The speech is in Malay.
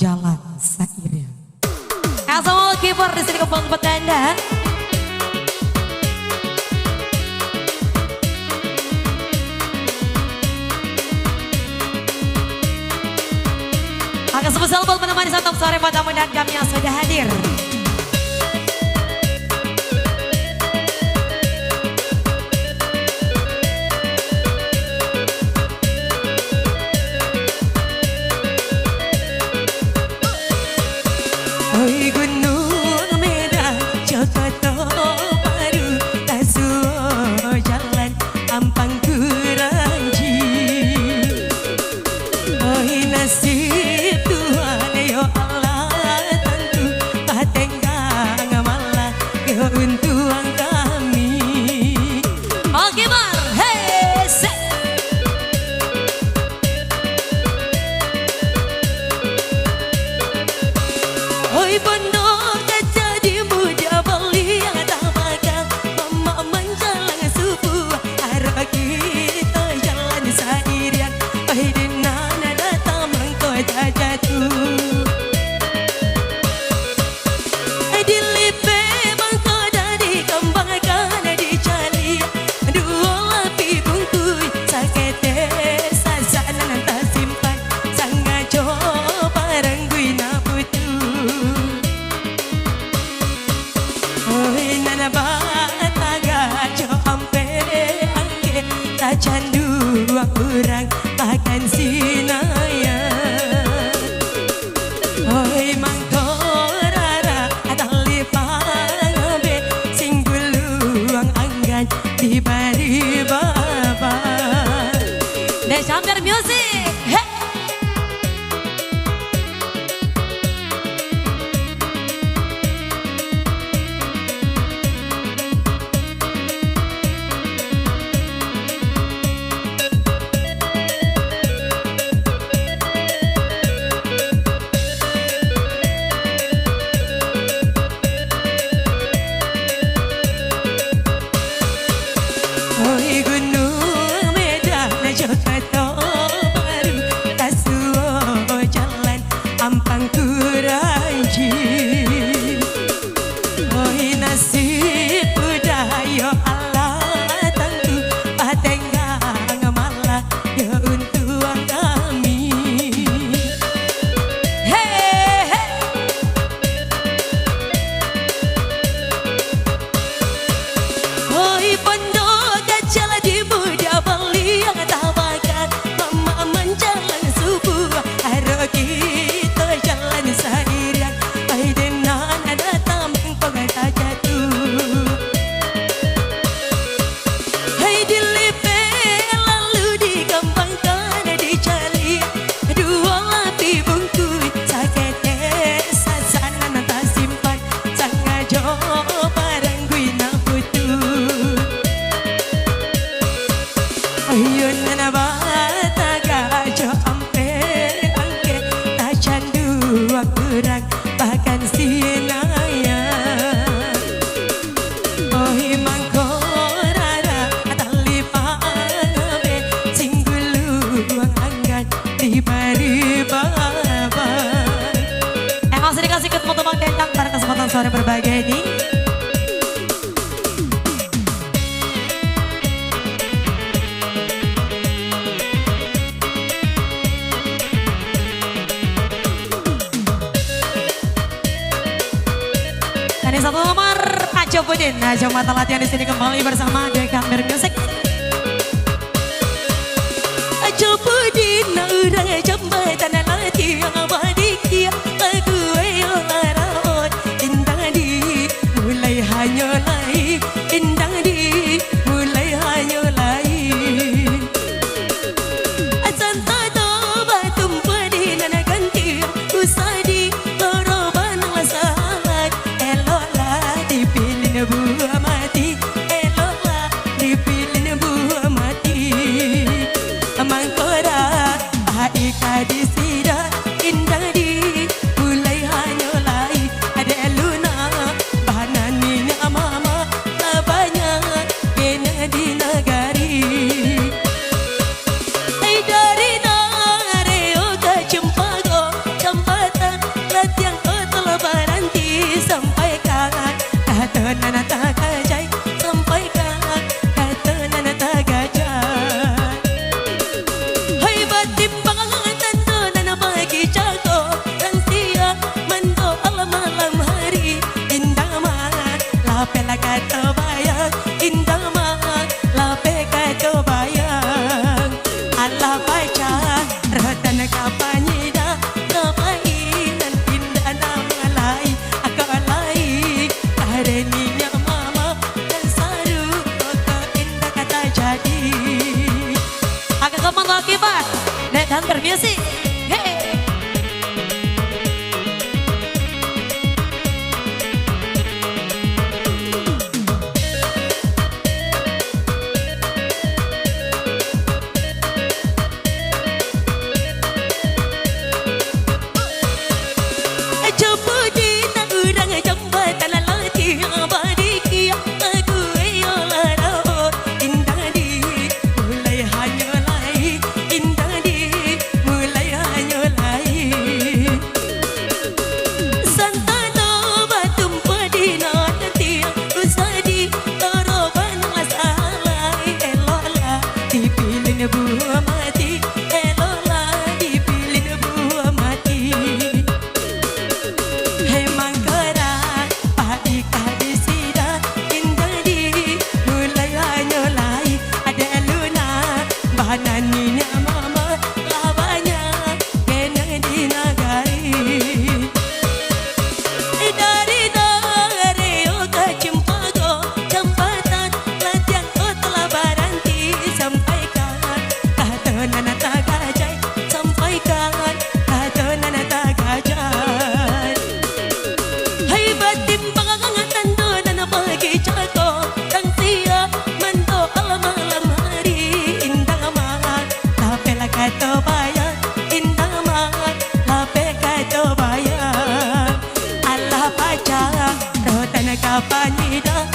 jalan seiring. Asal keyboard di sini kembali buat Anda. Agak spesial buat menemani santap sore pada dan kami yang sudah hadir. Oi gunung Medan, Jakarta baru, Tasuo jalan Ampang Kuranji. Oi nasib Tuhan yo Allah tentu patenggang malah yo untuang kami. Oke Mar, hey set. Oi pondok kaca di muda Bali yang tak makan mama menjalang subuh arah kita jalan sendirian. Oi dinana datang mengkota jatuh. Di lipe mengkoda di kembangkan di cali dua lapi bungkui sakete sasanan tak simpan sangat jauh bareng guina putu. Oi nana bataga jo ampe angke tak candu kurang makan sinaya. Oi mangkorara atali pangabe singguluang anggan di bari baba. Desamber music. Hey. Oi gunung Medan, Jakarta baru, Tasuo jalan Ampang Kuranji. Oi nasib udah yo Allah tentu patenggang malah yo untuang kami. Hey hey. Oi pondok kaca di muda Bali yang tak makan mama menjalan subuh arah kita jalan sendirian. Oi dinana datang mengkota jatuh. Hai di lipe lalu dikembangkan di cali dua lapi bungkui sakete sasanan tak simpan sangat jauh bareng guina putu. Ayo nana bataga jo ampe angke tak candu kurang bahkan sinaya. Oi mangkorara atali pangabe singguluang anggan di bari baba. Emang sering kasih ketemu teman dendang pada kesempatan sore berbahagia ini. Dan yang satu nomor Ajo Budin, Ajo mata latihan di sini kembali bersama Dekamber Music. Ajo Budin, urang jambatan latihan abadi kia lagu ayo larawat indah di mulai hanyolai indah di mulai hanyolai. Asan tado batum padi nana ganti usadi loroban lasahat elola dipilih buah mati elola dipilih buah mati. Mangkora aika di sida siapa nyida